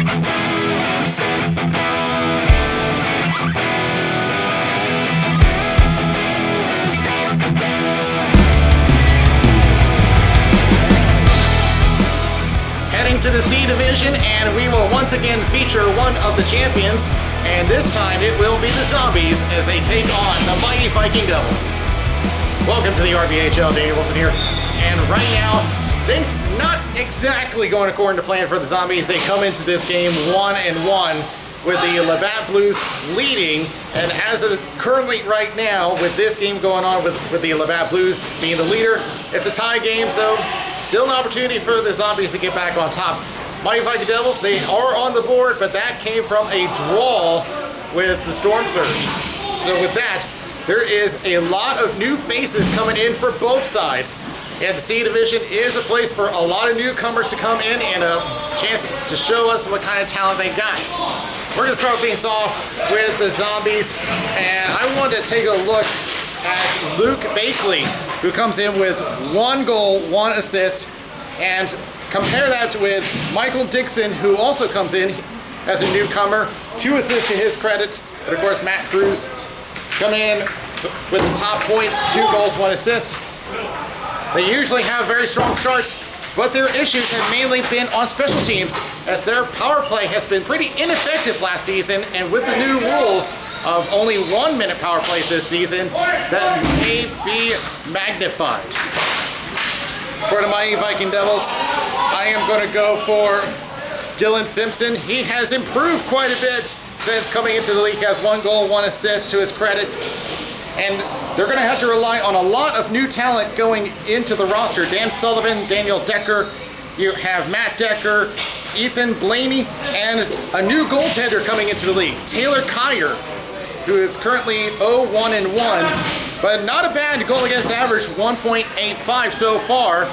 To the C division, and we will once again feature one of the champions, and this time it will be the Zombies as they take on the mighty Viking Devils. Welcome to the RBHL, Daniel Wilson here, and right now things not exactly going according to plan for the Zombies. They come into this game 1-1 with the Labatt Blues leading, and as of currently right now with this game going on with the Labatt Blues being the leader, it's a tie game, so still an opportunity for the Zombies to get back on top. Mighty Viking Devils, they are on the board, but that came from a draw with the Storm Surge. So with that, there is a lot of new faces coming in for both sides. And the C Division is a place for a lot of newcomers to come in and a chance to show us what kind of talent they got. We're gonna start things off with the Zombies, and I wanted to take a look at Luke Bakley, who comes in with 1 goal, 1 assist, and compare that with Michael Dixon, who also comes in as a newcomer, 2 assists to his credit. And of course, Matt Cruz coming in with the top points, 2 goals, 1 assist. They usually have very strong starts, but their issues have mainly been on special teams, as their power play has been pretty ineffective last season, and with the new rules of only 1-minute power plays this season, that may be magnified. For the mighty Viking Devils, I am going to go for Dylan Simpson. He has improved quite a bit since coming into the league, has 1 goal, 1 assist to his credit. And they're going to have to rely on a lot of new talent going into the roster. Dan Sullivan, Daniel Decker, you have Matt Decker, Ethan Blaney, and a new goaltender coming into the league, Taylor Kyer, who is currently 0-1-1, but not a bad goal against average, 1.85 so far.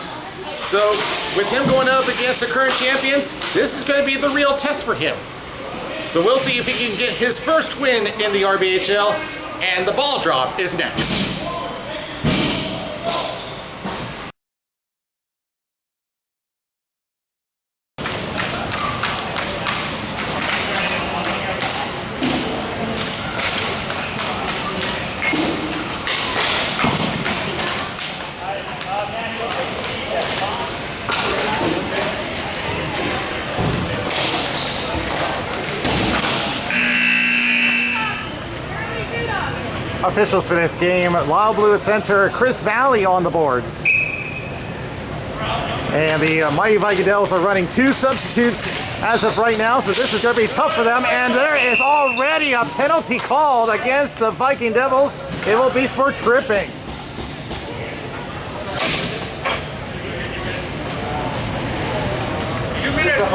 So with him going up against the current champions, this is going to be the real test for him. So we'll see if he can get his first win in the RBHL, and the ball drop is next. Officials for this game, Lyle Blue at center, Chris Valley on the boards. And the Mighty Viking Devils are running 2 substitutes as of right now, so this is going to be tough for them. And there is already a penalty called against the Viking Devils. It will be for tripping. Minutes,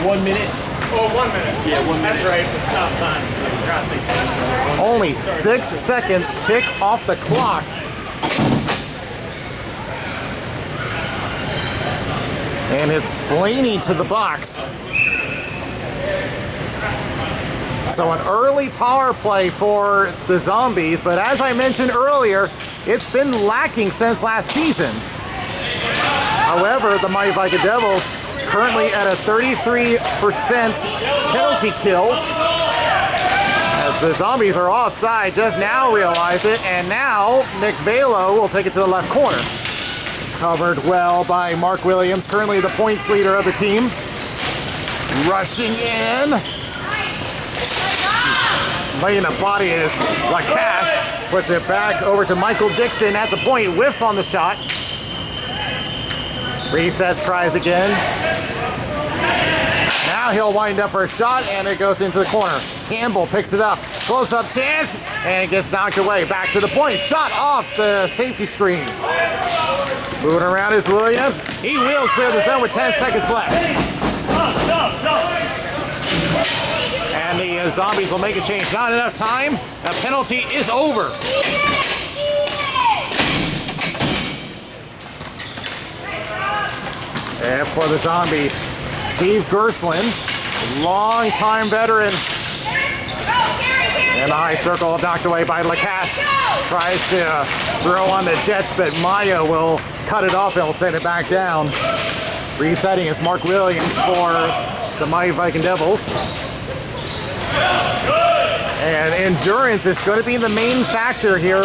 1 minute. Oh, 1 minute. Yeah, 1 minute. That's right, the stop time. I forgot they changed it. Only 6 seconds tick off the clock. And it's Blaney to the box. So an early power play for the Zombies, but as I mentioned earlier, it's been lacking since last season. However, the Mighty Viking Devils currently at a 33% penalty kill, as the Zombies are offside, just now realize it, and now Nick Velo will take it to the left corner. Covered well by Mark Williams, currently the points leader of the team. Rushing in. Laying the body is Lacasse, puts it back over to Michael Dixon at the point, whiffs on the shot. Resets, tries again. Now he'll wind up for a shot, and it goes into the corner. Campbell picks it up. Close-up chance, and it gets knocked away. Back to the point. Shot off the safety screen. Moving around is Williams. He will clear the zone with 10 seconds left. And the Zombies will make a change. Not enough time. The penalty is over. And for the Zombies, Steve Gerslin, long-time veteran. In the high circle, knocked away by Lacasse. Tries to throw on the Jets, but Maya will cut it off and will send it back down. Resetting is Mark Williams for the Mighty Viking Devils. And endurance is going to be the main factor here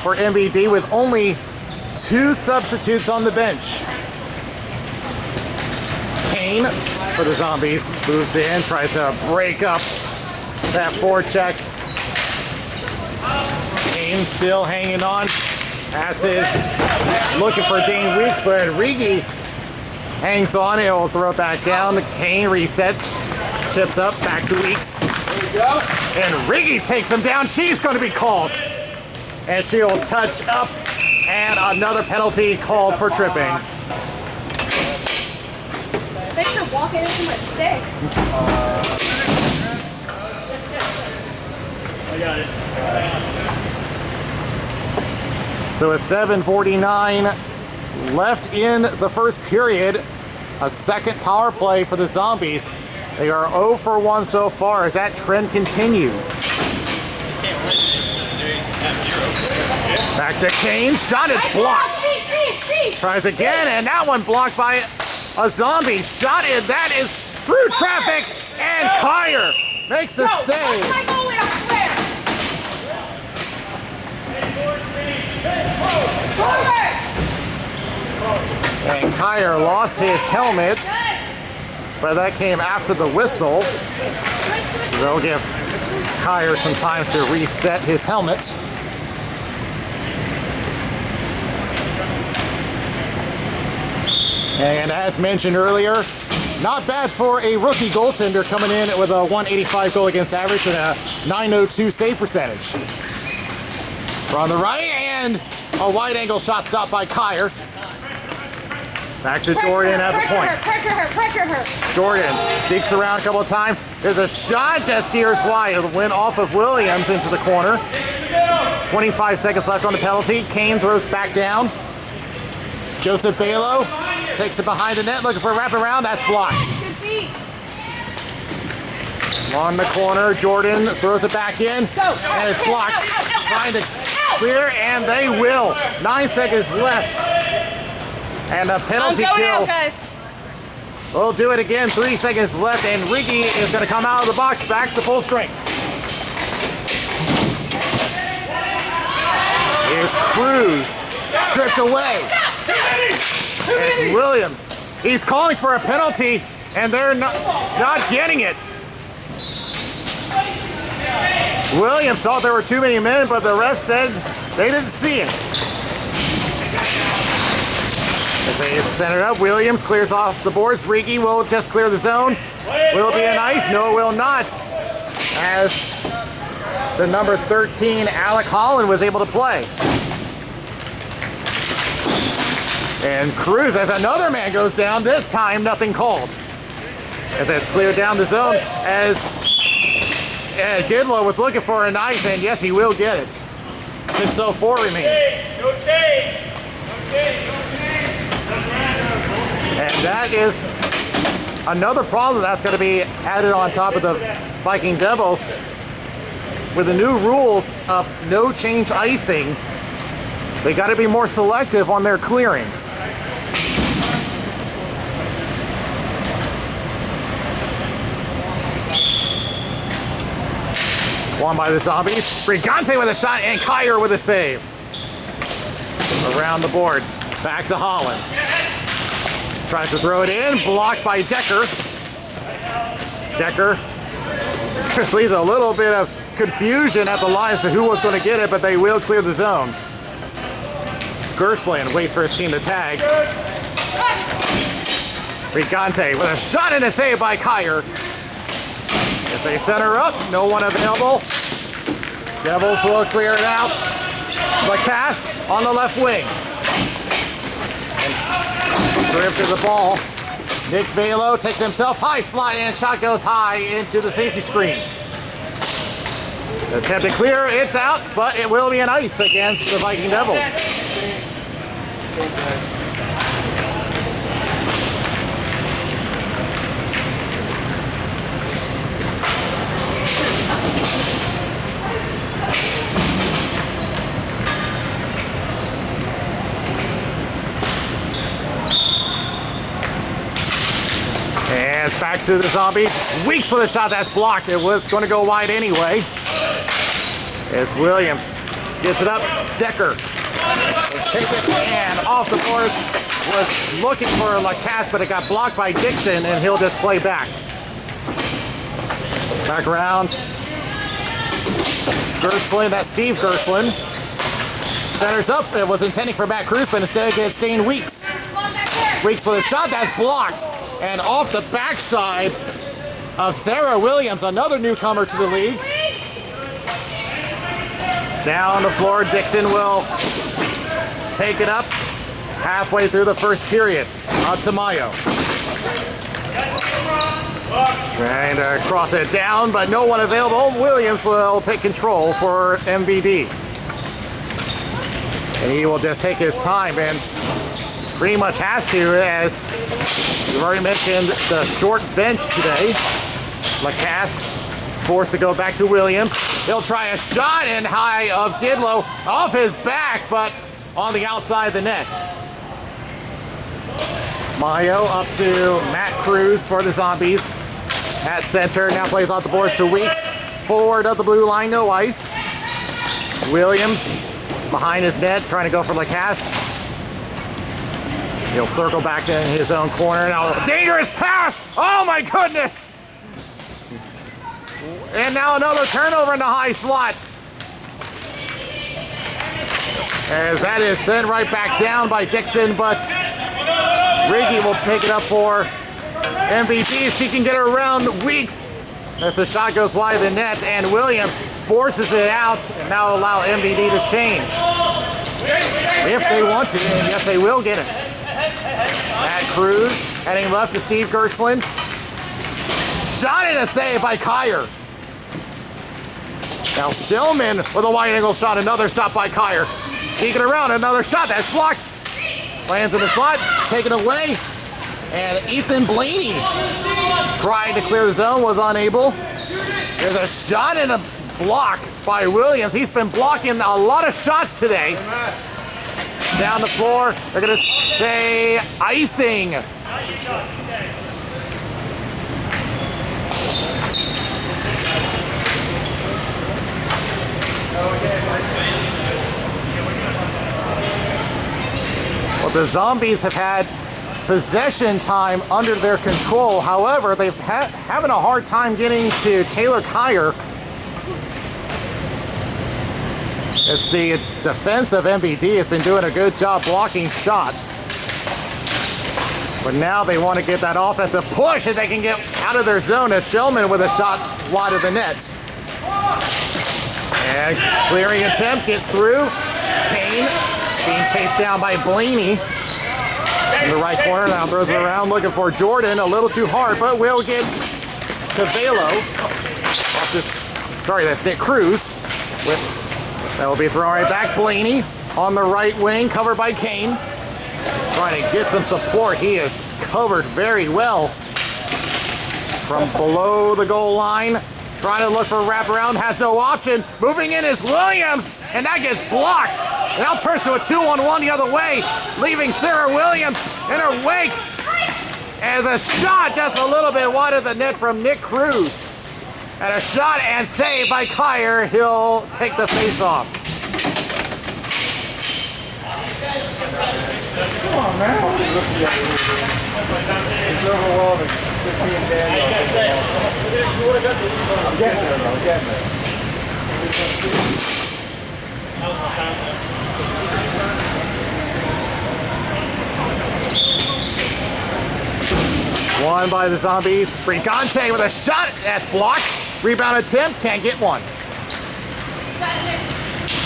for MVD with only 2 substitutes on the bench. Kane for the Zombies moves in, tries to break up that forecheck. Kane still hanging on. Passes, looking for Dane Weeks, but Rigi hangs on. He'll throw it back down. Kane resets, chips up, back to Weeks. And Rigi takes him down. She's going to be called. And she'll touch up, and another penalty called for tripping. Thanks for walking into my stick. I got it. So a 7:49 left in the first period. A second power play for the Zombies. They are 0 for 1 so far as that trend continues. Back to Kane. Shot is blocked. Tries again, and that one blocked by a Zombie. Shot in. That is through traffic, and Kyer makes the save. And Kyer lost his helmet, but that came after the whistle. They'll give Kyer some time to reset his helmet. And as mentioned earlier, not bad for a rookie goaltender coming in with a 185 goal against average and a 902 save percentage. From the right, and a wide angle shot stopped by Kyer. Back to Jordan at the point. Pressure her. Jordan digs around a couple of times. There's a shot that steers wide. It'll win off of Williams into the corner. 25 seconds left on the penalty. Kane throws back down. Joseph Balo takes it behind the net, looking for a wraparound. That's blocked. On the corner, Jordan throws it back in, and it's blocked. Trying to clear, and they will. 9 seconds left. And a penalty kill. We'll do it again. 3 seconds left, and Rigi is going to come out of the box back to full strength. Here's Cruz, stripped away. It's Williams. He's calling for a penalty, and they're not getting it. Williams thought there were too many men, but the ref said they didn't see it. As they center up, Williams clears off the boards. Rigi will just clear the zone. Will it be an ice? No, it will not. As the number 13, Alec Holland, was able to play. And Cruz, as another man goes down, this time nothing called. As that's cleared down the zone, as Gidlow was looking for an ice, and yes, he will get it. 6:04 remaining. No change. And that is another problem that's going to be added on top of the Viking Devils. With the new rules of no change icing, they got to be more selective on their clearings. Won by the Zombies. Brigante with a shot, and Kyer with a save. Around the boards. Back to Holland. Tries to throw it in. Blocked by Decker. Decker just leaves a little bit of confusion at the line as to who was going to get it, but they will clear the zone. Gersland waits for his team to tag. Brigante with a shot and a save by Kyer. As they center up, no one available. Devils will clear it out. Lacasse on the left wing. And grip to the ball. Nick Velo takes himself high, slide, and shot goes high into the safety screen. Attempt to clear, it's out, but it will be an ice against the Viking Devils. And As back to the Zombies. Weeks for the shot that's blocked. It was going to go wide anyway. As Williams gets it up. Decker will take it and off the boards. Was looking for Lacasse, but it got blocked by Dixon, and he'll just play back. Back around. Gerslin, that's Steve Gerslin. Centers up. It was intending for Matt Cruz, but instead it gets Dane Weeks. Weeks for the shot that's blocked. And off the backside of Sarah Williams, another newcomer to the league. Down the floor, Dixon will take it up halfway through the first period. Up to Mayo. Trying to cross it down, but no one available. Williams will take control for MVD. And he will just take his time and pretty much has to, as we've already mentioned, the short bench today. Lacasse forced to go back to Williams. He'll try a shot in high of Gidlow off his back, but on the outside of the net. Mayo up to Matt Cruz for the Zombies. At center, now plays off the boards to Weeks. Forward of the blue line, no ice. Williams behind his net, trying to go for Lacasse. He'll circle back in his own corner. Now, dangerous pass! Oh my goodness! And now another turnover in the high slot. As that is sent right back down by Dixon, but Riggy will take it up for MVD if she can get her around Weeks. As the shot goes wide of the net, and Williams forces it out and now allow MVD to change. If they want to, and yes, they will get it. Matt Cruz heading left to Steve Gerslin. Shot and a save by Kyer. Now Shillman with a wide angle shot, another stop by Kyer. Peeking around, another shot that's blocked. Lands in the slot, taken away. And Ethan Blaney tried to clear the zone, was unable. There's a shot and a block by Williams. He's been blocking a lot of shots today. Down the floor, they're gonna say icing. Well, the Zombies have had possession time under their control. However, they've having a hard time getting to Taylor Kyer. As the defense of MVD has been doing a good job blocking shots. But now they want to get that offensive push and they can get out of their zone. As Shellman with a shot wide of the net. And clearing attempt gets through. Kane being chased down by Blaney. In the right corner, now throws it around looking for Jordan. A little too hard, but will get to Velo. Sorry, that's Nick Cruz. That will be thrown right back. Blaney on the right wing, covered by Kane. Just trying to get some support. He is covered very well from below the goal line. Trying to look for a wraparound, has no option. Moving in is Williams, and that gets blocked. Now turns to a 2-on-1 the other way, leaving Sarah Williams in her wake. As a shot just a little bit wide of the net from Nick Cruz. And a shot and save by Kyer. He'll take the face off. Come on, man. It's overwhelming. I'm getting there, bro. I'm getting there. Won by the Zombies. Brigante with a shot. That's blocked. Rebound attempt. Can't get one.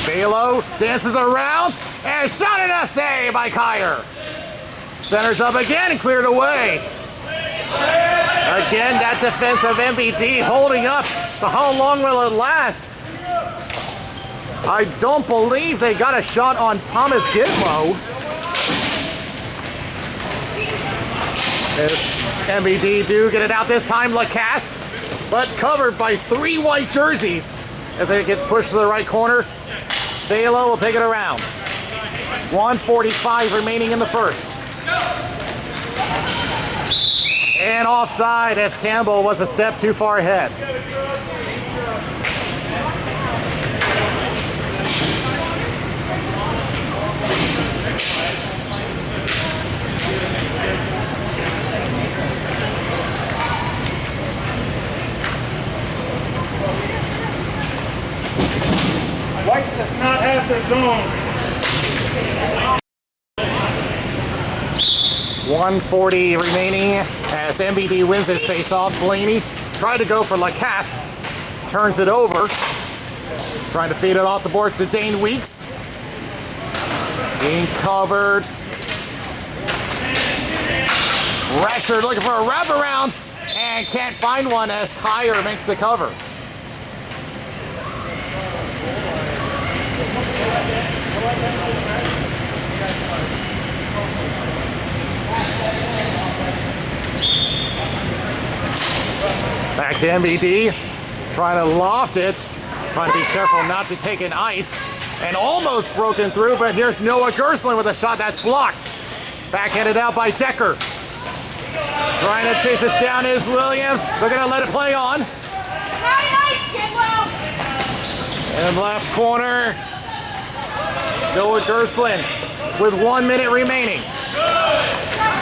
Balo dances around. And shot and a save by Kyer. Centers up again and cleared away. Again, that defense of MVD holding up. But how long will it last? I don't believe they got a shot on Thomas Gidlow. As MVD do get it out this time, Lacasse, but covered by 3 white jerseys. As it gets pushed to the right corner, Velo will take it around. 1:45 remaining in the first. And offside as Campbell was a step too far ahead. White does not have the zone. 1:40 remaining as MVD wins his face-off. Blaney tried to go for Lacasse, turns it over, trying to feed it off the boards to Dane Weeks. Being covered. Pressure looking for a wraparound and can't find one as Kyer makes the cover. Back to MVD, trying to loft it, trying to be careful not to take an ice, and almost broken through, but here's Noah Gerstlin with a shot that's blocked. Backhanded out by Decker. Trying to chase this down is Williams. They're gonna let it play on. And left corner, Noah Gerstlin with 1 minute remaining.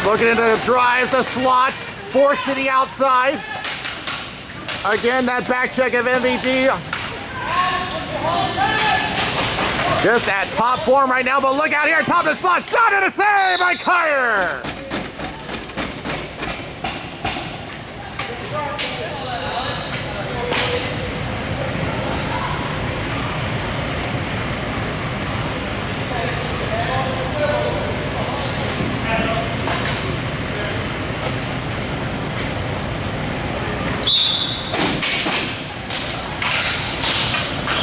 Looking to drive the slot, forced to the outside. Again, that back check of MVD. Just at top form right now, but look out here, top of the slot, shot and a save by Kyer.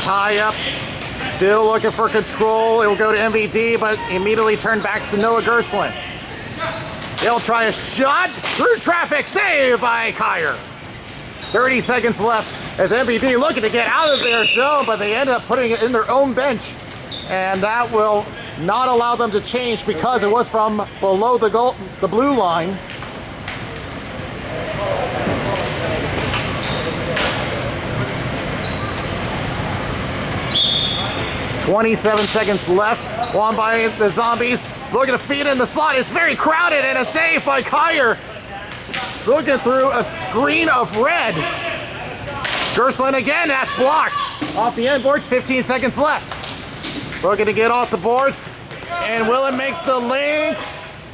Tie up, still looking for control. It will go to MVD, but immediately turned back to Noah Gerstlin. He'll try a shot through traffic, save by Kyer. 30 seconds left as MVD looking to get out of their zone, but they end up putting it in their own bench, and that will not allow them to change because it was from below the blue line. 27 seconds left. Won by the Zombies. Looking to feed in the slot. It's very crowded and a save by Kyer. Looking through a screen of red. Gerstlin again, that's blocked. Off the end boards, 15 seconds left. Looking to get off the boards. And will it make the link?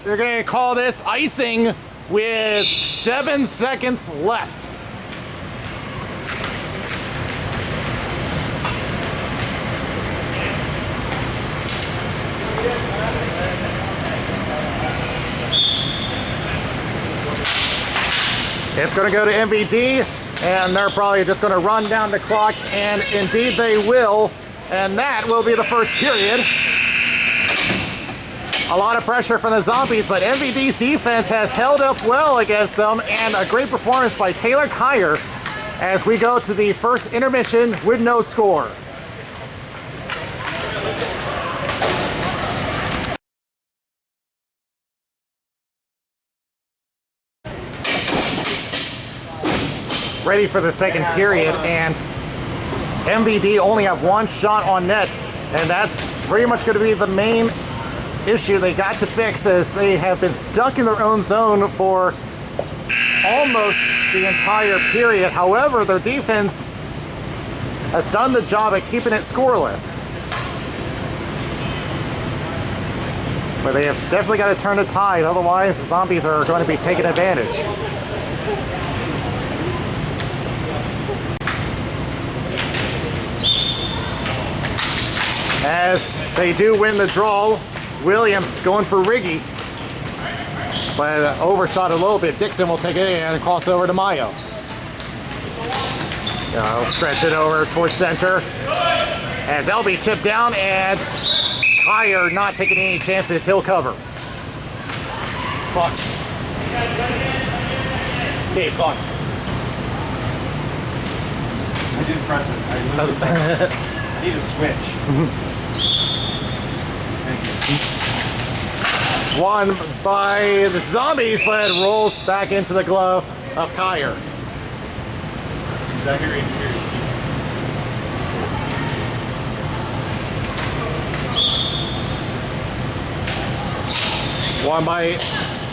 They're gonna call this icing with 7 seconds left. It's going to go to MVD, and they're probably just going to run down the clock, and indeed they will, and that will be the first period. A lot of pressure from the Zombies, but MVD's defense has held up well against them, and a great performance by Taylor Kyer as we go to the first intermission with no score. Ready for the second period, and MVD only have one shot on net, and that's pretty much going to be the main issue they got to fix, as they have been stuck in their own zone for almost the entire period. However, their defense has done the job at keeping it scoreless. But they have definitely got to turn the tide, otherwise the Zombies are going to be taking advantage. As they do win the draw, Williams going for Riggy, but overshot a little bit. Dixon will take it and cross over to Mayo. He'll stretch it over towards center as LB tipped down, and Kyer not taking any chances. He'll cover. Clock. Dave, clock. I didn't press it. I literally pressed it. I need a switch. Thank you. Won by the Zombies, but it rolls back into the glove of Kyer. Won by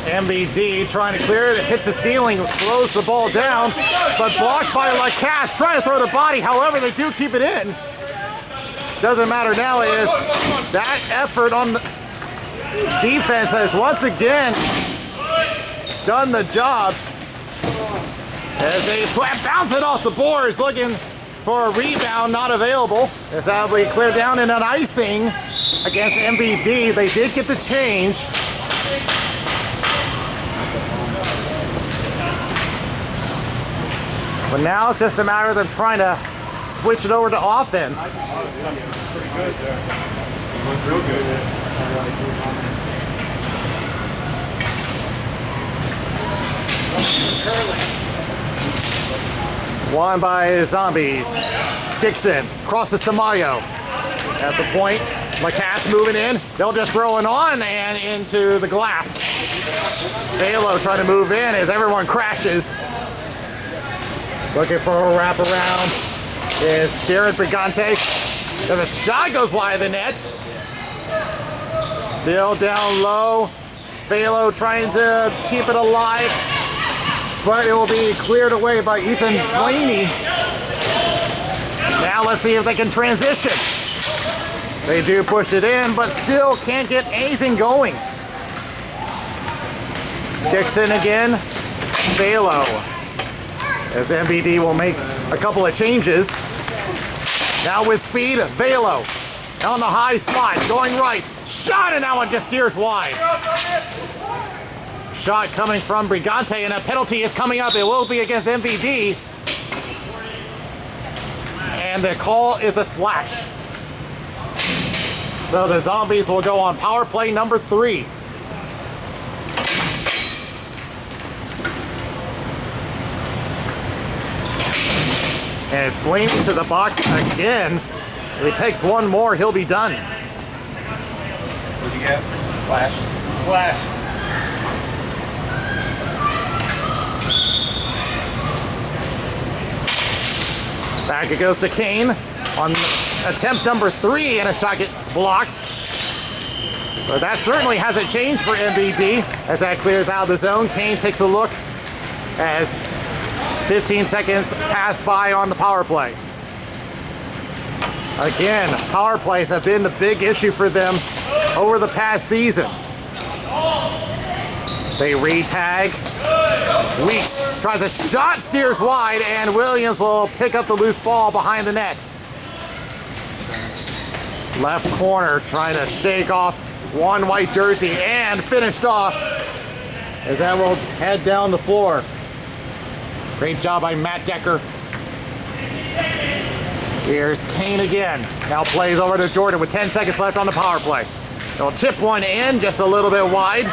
MVD, trying to clear it. It hits the ceiling, throws the ball down, but blocked by Lacasse, trying to throw the body. However, they do keep it in. Doesn't matter now, is that effort on the defense has once again done the job as they bounce it off the boards, looking for a rebound, not available. As that will be cleared down in an icing against MVD. They did get the change. But now it's just a matter of them trying to switch it over to offense. Pretty good there. Looked real good. Won by Zombies. Dixon crosses to Mario. At the point, Lacasse moving in. They'll just throw it on and into the glass. Velo trying to move in as everyone crashes. Looking for a wraparound is Jared Brigante. The shot goes wide of the net. Still down low. Velo trying to keep it alive, but it will be cleared away by Ethan Blaney. Now let's see if they can transition. They do push it in, but still can't get anything going. Dixon again. Velo. As MVD will make a couple of changes. Now with speed, Velo on the high slot, going right. Shot, and that one just steers wide. Shot coming from Brigante, and a penalty is coming up. It will be against MVD. And the call is a slash. So the Zombies will go on power play number 3. And it's Blaney to the box again. If he takes one more, he'll be done. What'd you get? Slash. Slash. Back it goes to Kane on attempt number 3, and a shot gets blocked. But that certainly hasn't changed for MVD as that clears out of the zone. Kane takes a look as 15 seconds pass by on the power play. Again, power plays have been the big issue for them over the past season. They re-tag. Weeks tries a shot, steers wide, and Williams will pick up the loose ball behind the net. Left corner trying to shake off one white jersey and finished off as that will head down the floor. Great job by Matt Decker. Here's Kane again. Now plays over to Jordan with 10 seconds left on the power play. They'll chip one in just a little bit wide.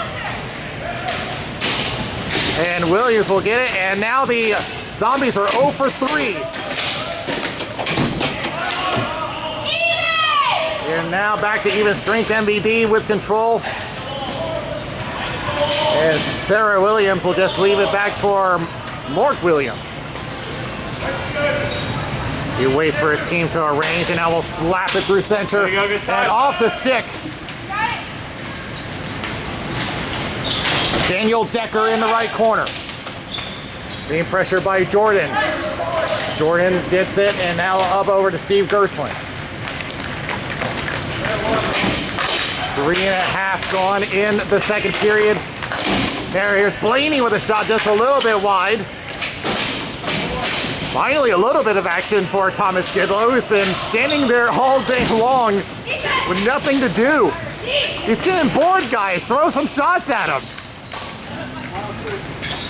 And Williams will get it, and now the Zombies are 0 for 3. And now back to even strength. MVD with control. As Sarah Williams will just leave it back for Mark Williams. He waits for his team to arrange, and now will slap it through center and off the stick. Daniel Decker in the right corner. Being pressured by Jordan. Jordan gets it, and now up over to Steve Gerstlin. 3.5 gone in the second period. Here's Blaney with a shot just a little bit wide. Finally, a little bit of action for Thomas Skidlow, who's been standing there all day long with nothing to do. He's getting bored, guys. Throw some shots at him.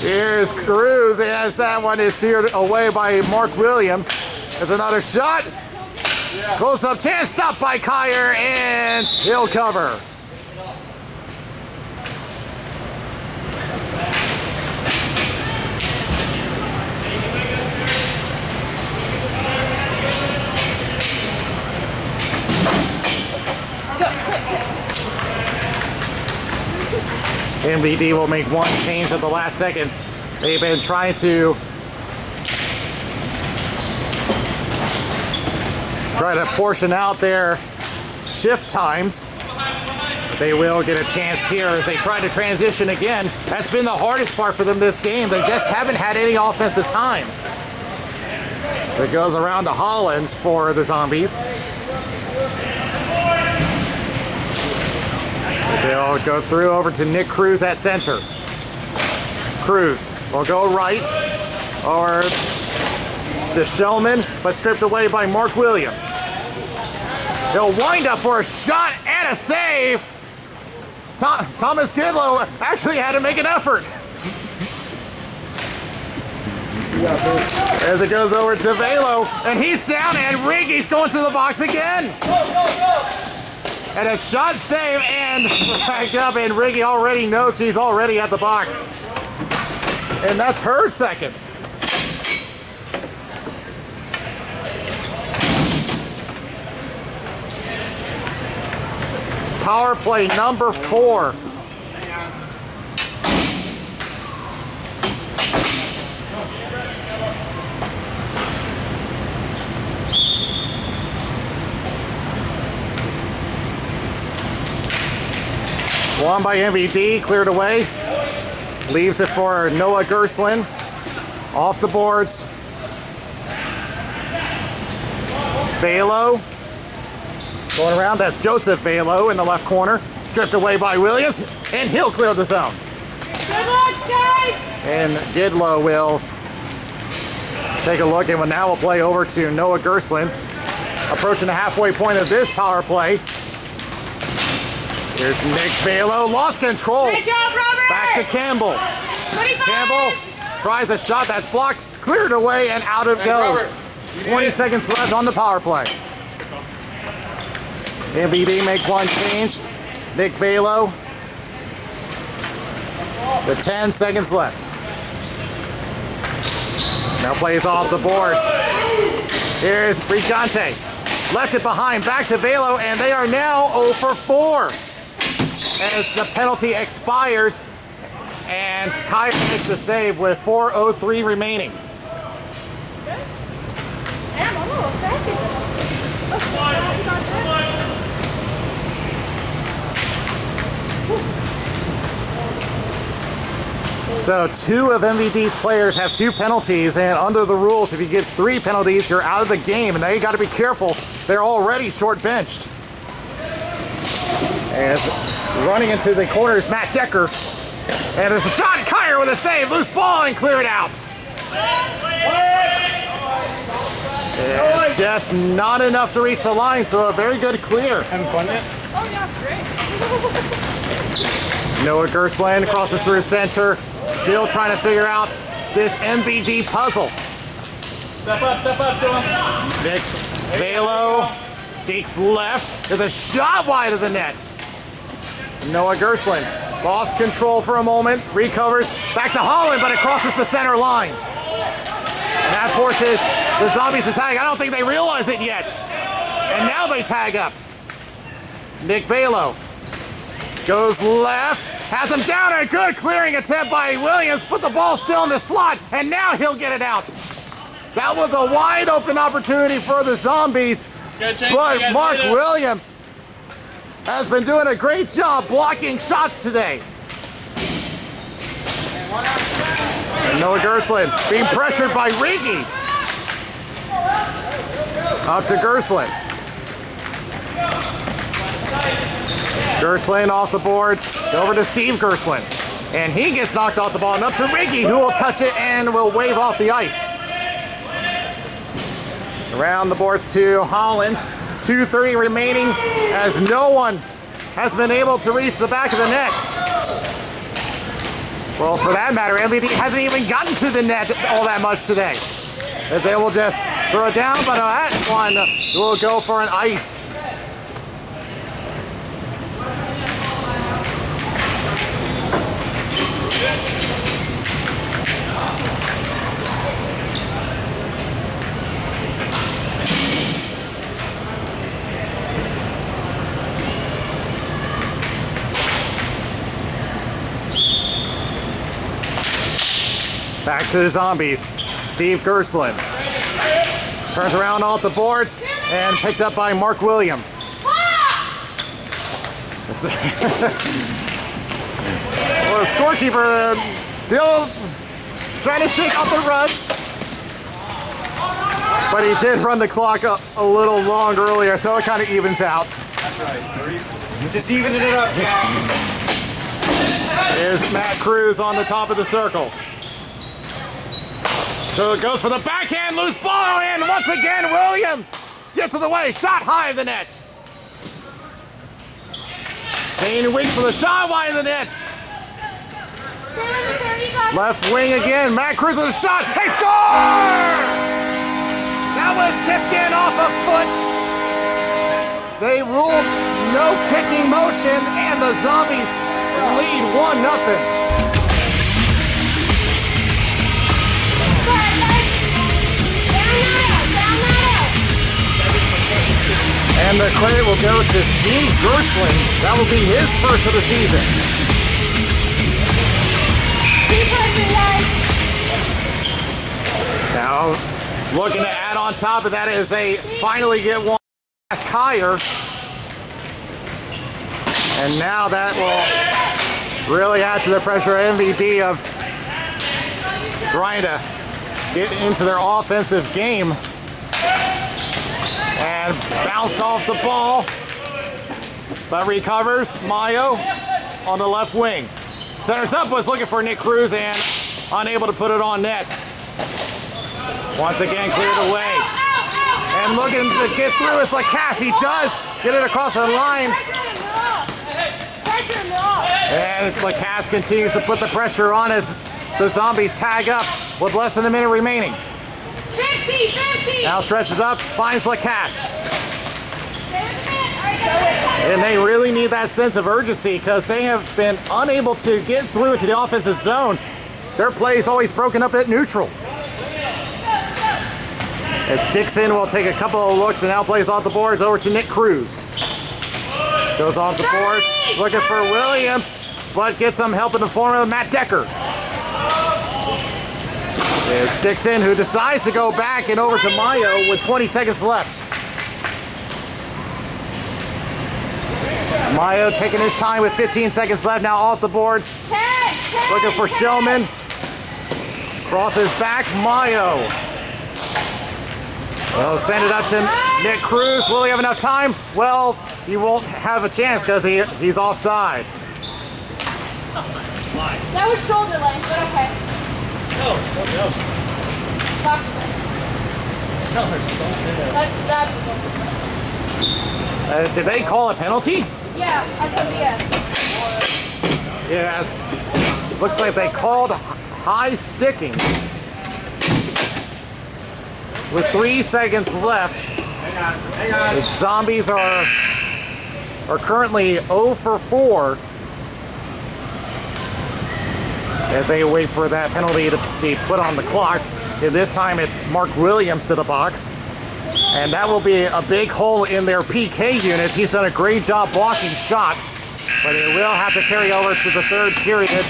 Here's Cruz, as that one is steered away by Mark Williams. There's another shot. Close up chance, stopped by Kyer, and he'll cover. MVD will make one change at the last second. They've been trying to portion out their shift times. They will get a chance here as they try to transition again. That's been the hardest part for them this game. They just haven't had any offensive time. It goes around to Holland for the Zombies. They'll go through over to Nick Cruz at center. Cruz will go right, or to Shellman, but stripped away by Mark Williams. He'll wind up for a shot and a save. Thomas Gidlow actually had to make an effort. As it goes over to Velo, and he's down, and Riggy's going to the box again. And a shot save and tagged up, and Riggy already knows she's already at the box. And that's her second. Power play number 4. One by MVD, cleared away. Leaves it for Noah Gerslin. Off the boards. Velo. Going around, that's Joseph Velo in the left corner. Stripped away by Williams, and he'll clear the zone. Good luck, guys! And Gidlow will take a look, and now we'll play over to Noah Gerslin. Approaching the halfway point of this power play. Here's Nick Velo, lost control. Great job, Robert! Back to Campbell. 25! Campbell tries a shot that's blocked, cleared away, and out it goes. 20 seconds left on the power play. MVD make one change. Nick Velo. With 10 seconds left. Now plays off the boards. Here's Brigante. Left it behind, back to Velo, and they are now 0 for 4. As the penalty expires, and Kyle makes the save with 4:03 remaining. Damn, I'm a little sassy. So 2 of MVD's players have 2 penalties, and under the rules, if you get 3 penalties, you're out of the game, and now you got to be careful. They're already short benched. And running into the corner is Matt Decker, and there's a shot. Kyer with a save, loose ball, and clear it out. And just not enough to reach the line, so a very good clear. Having fun yet? Oh, yeah, great. Noah Gerslin crosses through center, still trying to figure out this MVD puzzle. Step up to him. Nick Velo takes left. There's a shot wide of the net. Noah Gerslin lost control for a moment, recovers, back to Holland, but it crosses the center line. And that forces the Zombies to tag. I don't think they realize it yet. And now they tag up. Nick Velo goes left, has him down, and a good clearing attempt by Williams, put the ball still in the slot, and now he'll get it out. That was a wide open opportunity for the Zombies, but Mark Williams has been doing a great job blocking shots today. And Noah Gerslin being pressured by Riggy. Up to Gerslin. Gerslin off the boards, over to Steve Gerslin. And he gets knocked off the ball, and up to Riggy, who will touch it and will wave off the ice. Around the boards to Holland. 2:30 remaining as no one has been able to reach the back of the net. Well, for that matter, MVD hasn't even gotten to the net all that much today. As they will just throw it down, but that one will go for an ice. Back to the zombies. Steve Gerstlin turns around off the boards and picked up by Mark Williams. Well, the scorekeeper still trying to shake off the rust. But he did run the clock a little long earlier, so it kind of evens out. That's right. Just evening it up, Cat. There's Matt Cruz on the top of the circle. So it goes for the backhand, loose ball, and once again, Williams gets in the way, shot high of the net. Kane waits for the shot wide of the net. Left wing again, Matt Cruz with a shot, they score! That was tipped in off a foot. They ruled no kicking motion, and the Zombies lead 1-0. And the credit will go to Steve Gerstlin. That will be his first of the season. Now, looking to add on top of that is they finally get one last higher. And now that will really add to the pressure of MVD of trying to get into their offensive game. And bounced off the ball, but recovers Mayo on the left wing. Centers up, was looking for Nick Cruz and unable to put it on net. Once again cleared away. And looking to get through is Lacasse. He does get it across the line. And Lacasse continues to put the pressure on as the Zombies tag up with less than a minute remaining. 50. Now stretches up, finds Lacasse. And they really need that sense of urgency because they have been unable to get through into the offensive zone. Their play is always broken up at neutral. As Dixon will take a couple of looks and now plays off the boards over to Nick Cruz. Goes off the boards, looking for Williams, but gets some help in the form of Matt Decker. There's Dixon, who decides to go back and over to Mayo with 20 seconds left. Mayo taking his time with 15 seconds left, now off the boards. Looking for Shellman. Crosses back, Mayo. They'll send it up to Nick Cruz. Will he have enough time? Well, he won't have a chance because he's offside. That was shoulder length, but okay. No, something else. Possibly. No, there's something else. That's Did they call a penalty? yeah, that's MVS. Yeah, it looks like they called high sticking. With 3 seconds left, the Zombies are currently 0 for 4 as they wait for that penalty to be put on the clock. And this time it's Mark Williams to the box. And that will be a big hole in their PK unit. He's done a great job blocking shots, but it will have to carry over to the third period.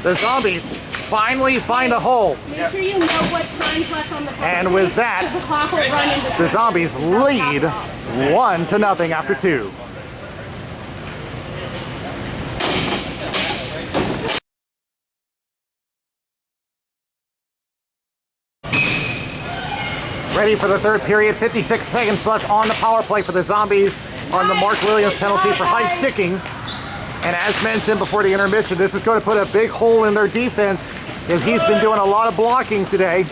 The Zombies finally find a hole. Make sure you know what time's left on the clock. And with that, The clock will run into the Zombies lead 1-0 after 2. Ready for the third period, 56 seconds left on the power play for the Zombies on the Mark Williams penalty for high sticking. And as mentioned before the intermission, this is going to put a big hole in their defense because he's been doing a lot of blocking today.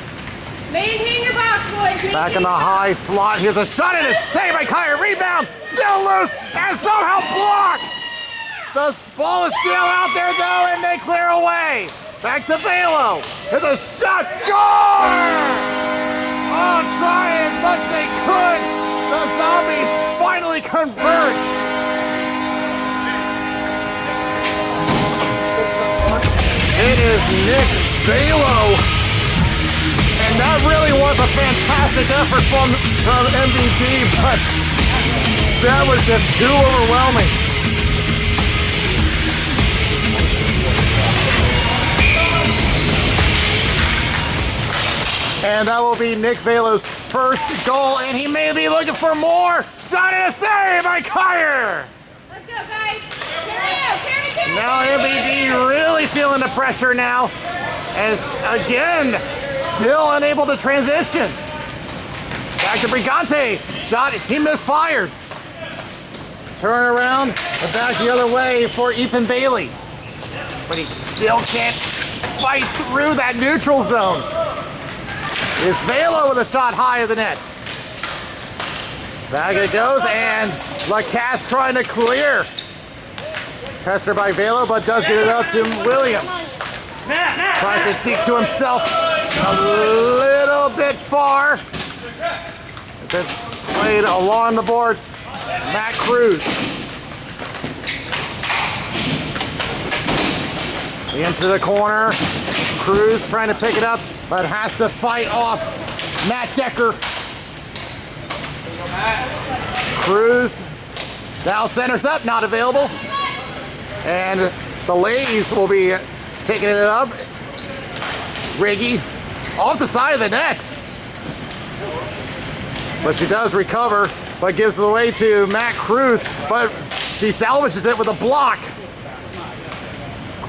Maintain your box, boys. Back in the high slot, here's a shot and a save by Kyer. Rebound, still loose, and somehow blocked. The ball is still out there though, and they clear away. Back to Balo. Here's a shot, score! Oh, try as much as they could. The Zombies finally convert. It is Nick Balo. And that really was a fantastic effort from MVD, but that was just too overwhelming. And that will be Nick Velo's first goal, and he may be looking for more. Shot and a save by Kyer. Let's go, guys. Carry. Now MVD really feeling the pressure now, as again, still unable to transition. Back to Brigante. Shot, he misfires. Turn around and back the other way for Ethan Bailey. But he still can't fight through that neutral zone. It's Velo with a shot high of the net. Back it goes, and Lacasse trying to clear. Pestered by Velo, but does get it up to Williams. Tries to deke to himself a little bit far. It's played along the boards. Matt Cruz. Into the corner. Cruz trying to pick it up, but has to fight off Matt Decker. Cruz now centers up, not available. And the ladies will be taking it up. Riggy off the side of the net. But she does recover, but gives it away to Matt Cruz, but she salvages it with a block.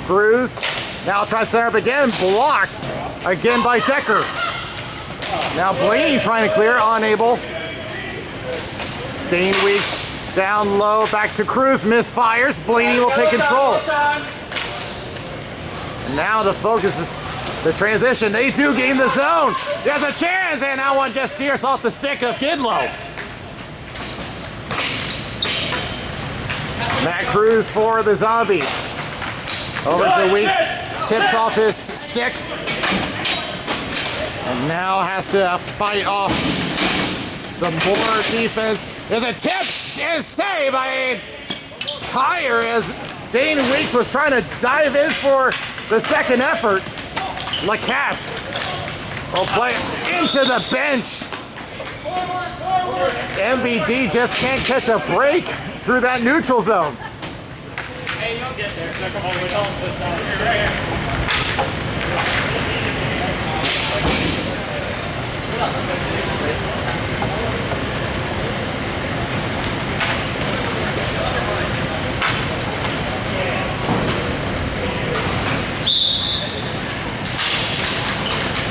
Cruz now tries to center up again, blocked again by Decker. Now Blaney trying to clear, unable. Dane Weeks down low, back to Cruz, misfires. Blaney will take control. And now the focus is the transition. They do gain the zone. There's a chance, and that one just steers off the stick of Kidlow. Matt Cruz for the Zombies. Over to Weeks, tips off his stick. And now has to fight off some more defense. There's a tip and save by Kyer as Dane Weeks was trying to dive in for the second effort. Lacasse will play into the bench. MVD just can't catch a break through that neutral zone. Hey, you'll get there. Come all the way home.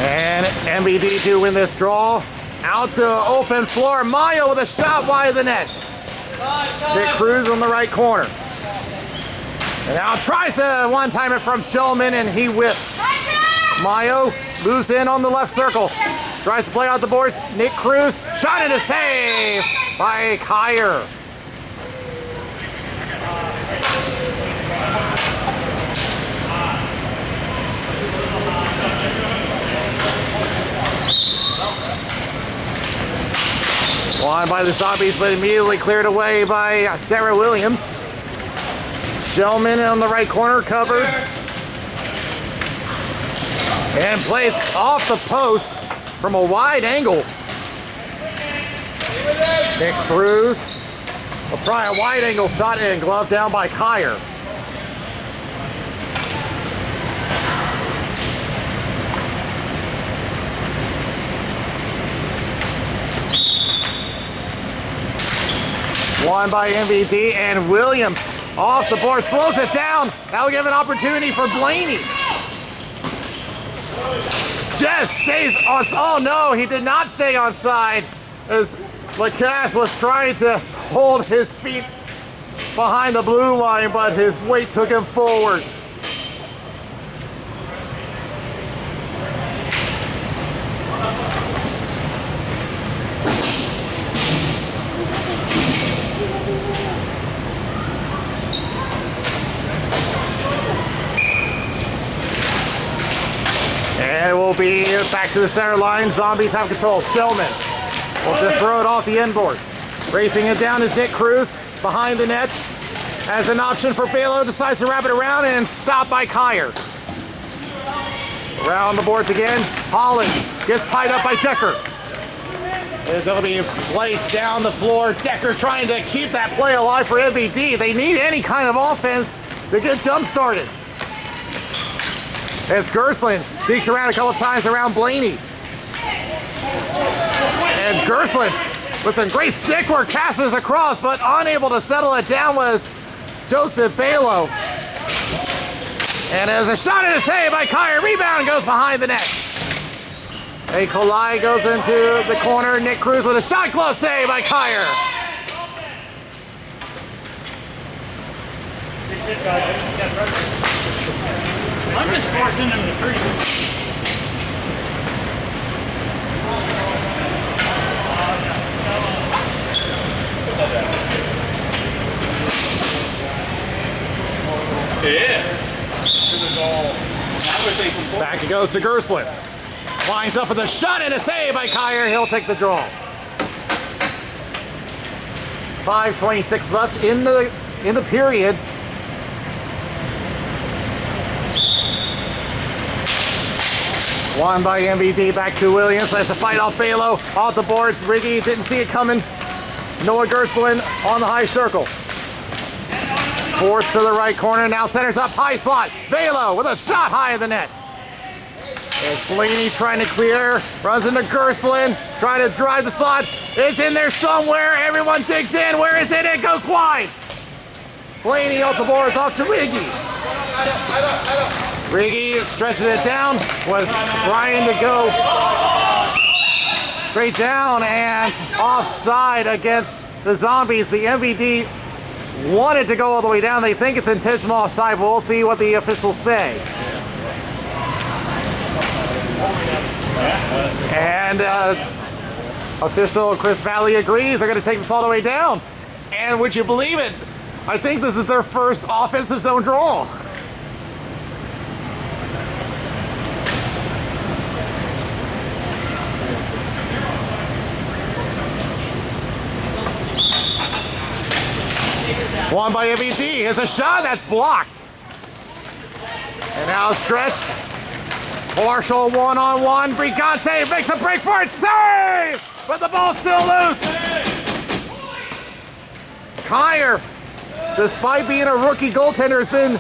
And MVD to win this draw. Out to open floor. Mayo with a shot wide of the net. Nick Cruz on the right corner. And now tries to one-time it from Shulman, and he whiffs. Mayo moves in on the left circle. Tries to play out the boards. Nick Cruz, shot and a save by Kyer. Won by the Zombies, but immediately cleared away by Sarah Williams. Shellman on the right corner, covered. And plays off the post from a wide angle. Nick Cruz will try a wide angle shot and glove down by Kyer. Won by MVD, and Williams off the board, slows it down. That'll give an opportunity for Blaney. Just stays on, oh no, he did not stay on side as Lacasse was trying to hold his feet behind the blue line, but his weight took him forward. And it will be back to the center line. Zombies have control. Shellman will just throw it off the end boards. Racing it down is Nick Cruz behind the net. As an option for Velo, decides to wrap it around and stop by Kyer. Around the boards again. Holland gets tied up by Decker. It's going to be placed down the floor. Decker trying to keep that play alive for MVD. They need any kind of offense to get jump started. As Gerstlin dekes around a couple times around Blaney. And Gerslin with some great stick work passes across, but unable to settle it down was Joseph Balo. And there's a shot and a save by Kyer. Rebound goes behind the net. A Kalai goes into the corner. Nick Cruz with a shot glove save by Kyer. I'm just forcing him to free. Yeah. Back it goes to Gerslin. Lines up with a shot and a save by Kyer. He'll take the draw. 5:26 left in the period. Won by MVD, back to Williams. That's a fight off Balo, off the boards. Riggy didn't see it coming. Noah Gerslin on the high circle. Forced to the right corner, now centers up high slot. Balo with a shot high of the net. There's Blaney trying to clear, runs into Gerslin, trying to drive the slot. It's in there somewhere, everyone digs in. Where is it? It goes wide. Blaney off the boards, off to Riggy. Riggy stretching it down, was trying to go straight down and offside against the Zombies. The MVD wanted to go all the way down. They think it's intentional offside, but we'll see what the officials say. And official Chris Valley agrees. They're going to take this all the way down. And would you believe it? I think this is their first offensive zone draw. Won by MVD. Here's a shot that's blocked. And now stretched. Marshall one-on-one. Brigante makes a break for it. Save! But the ball's still loose. Kyer, despite being a rookie goaltender, has been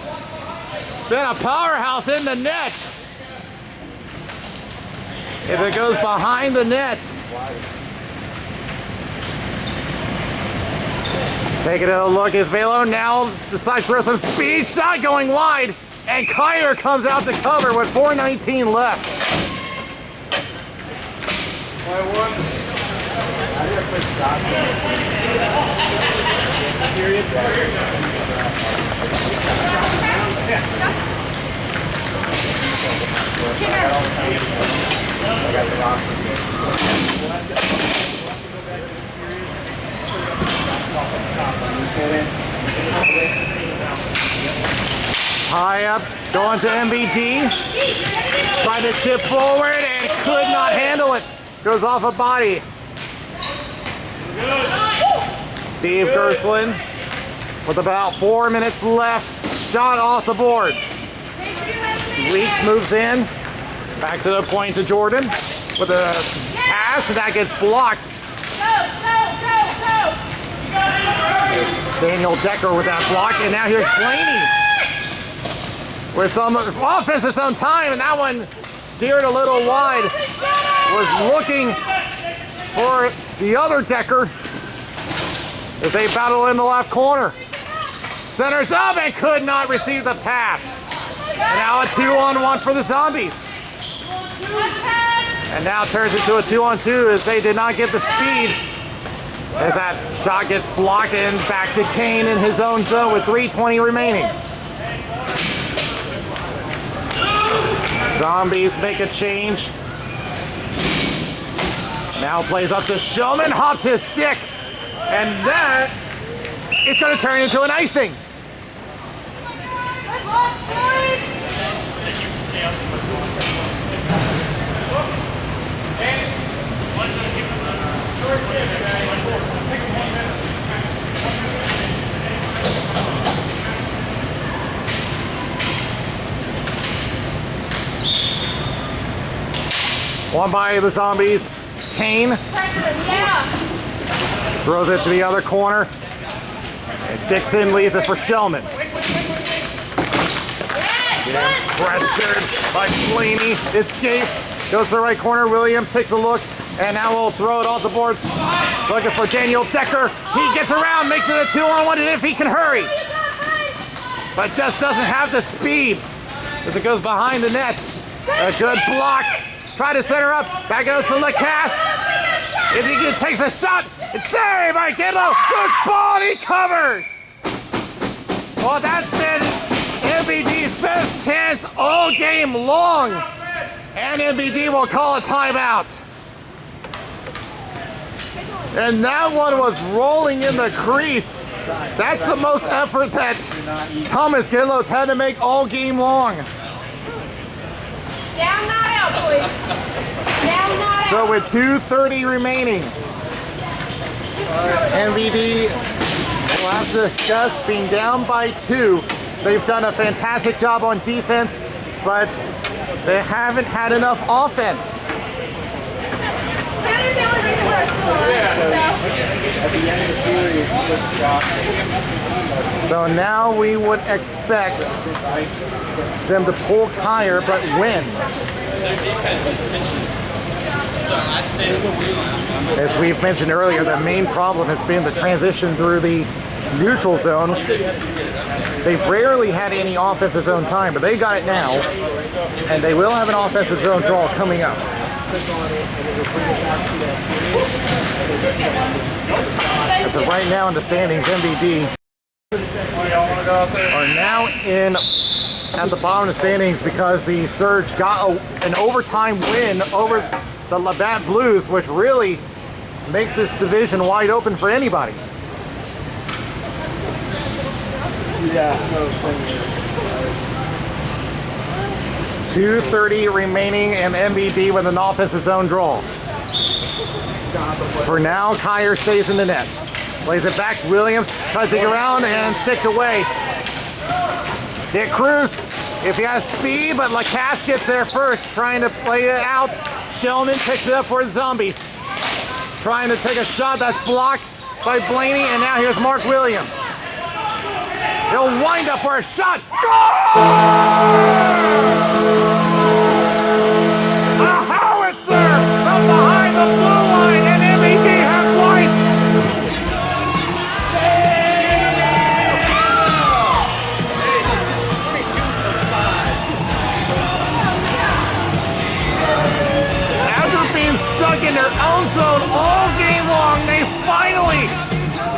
a powerhouse in the net. If it goes behind the net. Taking a look as Balo now decides to throw some speed. Shot going wide. And Kyer comes out to cover with 4:19 left. High up, going to MVD. Trying to tip forward and could not handle it. Goes off a body. Steve Gerslin with about 4 minutes left. Shot off the boards. Weeks moves in. Back to the point to Jordan with a pass, and that gets blocked. Daniel Decker with that block, and now here's Blaney with some offense its own time, and that one steered a little wide. Was looking for the other Decker as they battle in the left corner. Centers up and could not receive the pass. And now a 2-on-1 for the Zombies. And now turns into a 2-on-2 as they did not get the speed. As that shot gets blocked and back to Kane in his own zone with 3:20 remaining. Zombies make a change. Now plays up to Shulman, hops his stick, and that is going to turn into an icing. One by the Zombies. Kane throws it to the other corner. And Dixon leaves it for Shellman. Pressured by Blaney. Escapes. Goes to the right corner. Williams takes a look, and now we'll throw it off the boards. Looking for Daniel Decker. He gets around, makes it a 2-on-1, and if he can hurry. But just doesn't have the speed as it goes behind the net. A good block. Try to center up. Back goes to Lacasse. If he takes a shot, it's saved by Kidlow. Loose ball, and he covers. Well, that's been MVD's best chance all game long. And MVD will call a timeout. And that one was rolling in the crease. That's the most effort that Thomas Kidlow's had to make all game long. Down, not out, boys. Down, not out. So with 2:30 remaining, MVD will have to discuss being down by 2. They've done a fantastic job on defense, but they haven't had enough offense. That is the only reason we're still alive. So now we would expect them to pull Kyer, but win. As we've mentioned earlier, the main problem has been the transition through the neutral zone. They've rarely had any offensive zone time, but they got it now, and they will have an offensive zone draw coming up. So right now in the standings, MVD are now in at the bottom of the standings because the Surge got an overtime win over the Labatt Blues, which really makes this division wide open for anybody. Yeah. 2:30 remaining and MVD with an offensive zone draw. For now, Kyer stays in the net. Plays it back, Williams tries to dig around and sticked away. Hit Cruz, if he has speed, but Lacasse gets there first, trying to play it out. Sheldon picks it up for the Zombies. Trying to take a shot that's blocked by Blaney, and now here's Mark Williams. He'll wind up for a shot. Score! A howitzer from behind the blue line, and MVD has life. After being stuck in their own zone all game long, they finally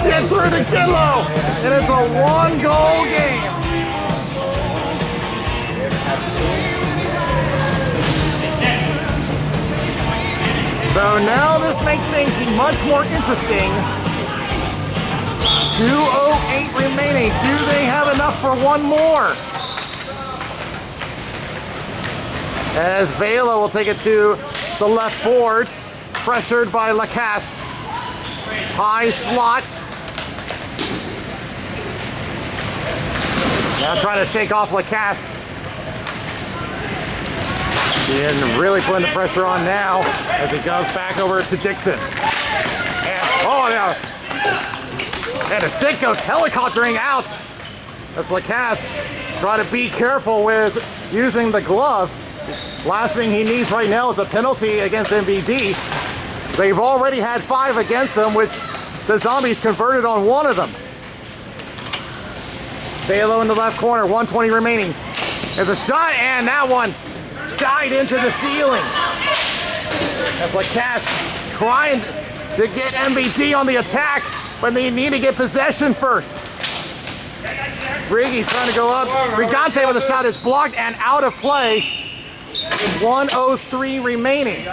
get through to Kidlow, and it's a 1-goal game. So now this makes things much more interesting. 2:08 remaining. Do they have enough for one more? As Vela will take it to the left boards, pressured by Lacasse. High slot. Now trying to shake off Lacasse. And really putting the pressure on now as he goes back over to Dixon. And, oh, yeah. And the stick goes helicoptering out. That's Lacasse. Try to be careful with using the glove. Last thing he needs right now is a penalty against MVD. They've already had 5 against them, which the Zombies converted on 1 of them. Balo in the left corner, 1:20 remaining. There's a shot, and that one skied into the ceiling. That's Lacasse trying to get MVD on the attack, but they need to get possession first. Briggy trying to go up. Brigante with a shot is blocked and out of play. 1:03 remaining.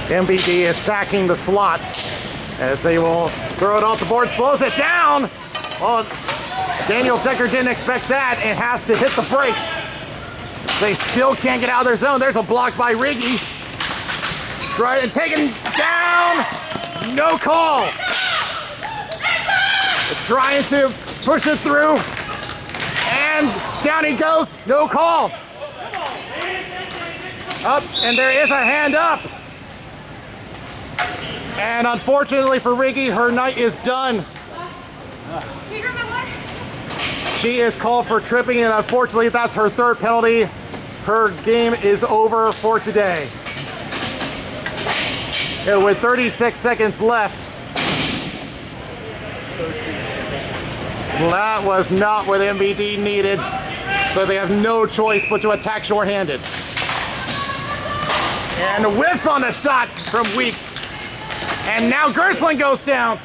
MVD is stacking the slot as they will throw it off the board, slows it down. Well, Daniel Decker didn't expect that. It has to hit the brakes. They still can't get out of their zone. There's a block by Riggy. Try and taken down. No call. They're trying to pushes through, and down he goes, no call. Up, and there is a hand up. And unfortunately for Riggy, her night is done. She is called for tripping, and unfortunately that's her third penalty. Her game is over for today. And with 36 seconds left, that was not what MVD needed, so they have no choice but to attack shorthanded. And whiffs on the shot from Weeks. And now Gersling goes down.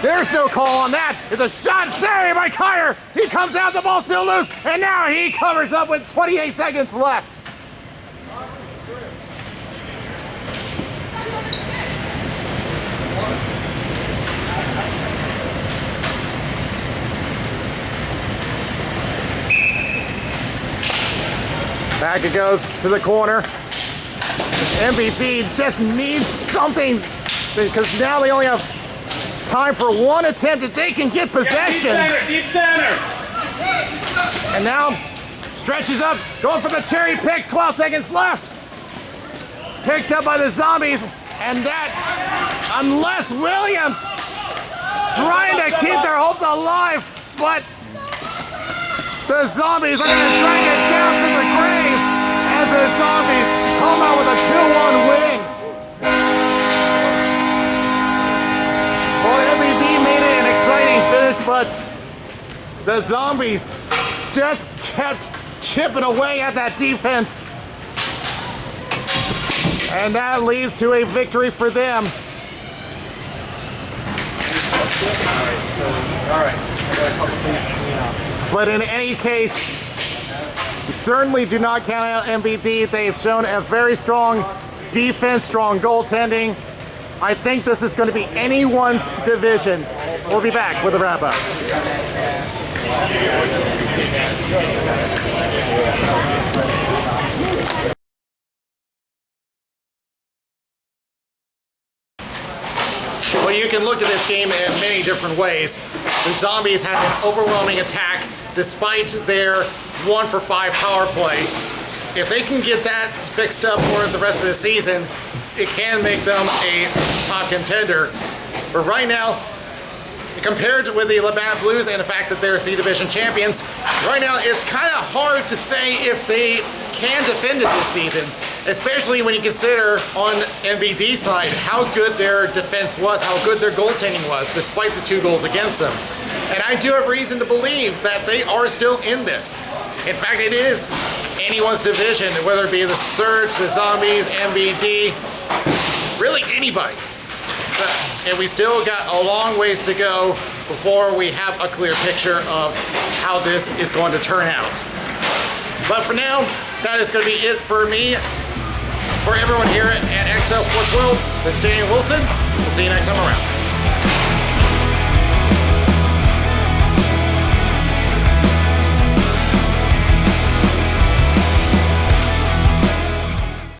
There's no call on that. It's a shot saved by Kyer. He comes out, the ball still loose, and now he covers up with 28 seconds left. Back it goes to the corner. MVD just needs something because now they only have time for one attempt that they can get possession. Deep center. And now stretches up, going for the cherry pick, 12 seconds left. Picked up by the Zombies, and that, unless Williams trying to keep their hopes alive, but the Zombies are going to drag it down to the grave as the Zombies come out with a 2-1 win. Well, MVD made it an exciting finish, but the Zombies just kept chipping away at that defense. And that leads to a victory for them. All right. I got a couple things to clean up. But in any case, certainly do not count out MVD. They've shown a very strong defense, strong goaltending. I think this is going to be anyone's division. We'll be back with a wrap-up. Well, you can look at this game in many different ways. The Zombies had an overwhelming attack despite their 1-for-5 power play. If they can get that fixed up for the rest of the season, it can make them a top contender. But right now, compared with the Labatt Blues and the fact that they're C Division champions, right now it's kind of hard to say if they can defend it this season, especially when you consider on MVD's side how good their defense was, how good their goaltending was, despite the 2 goals against them. And I do have reason to believe that they are still in this. In fact, it is anyone's division, whether it be the Surge, the Zombies, MVD, really anybody. And we still got a long ways to go before we have a clear picture of how this is going to turn out. But for now, that is going to be it for me. For everyone here at XL Sports World, this is Daniel Wilson. We'll see you next time around.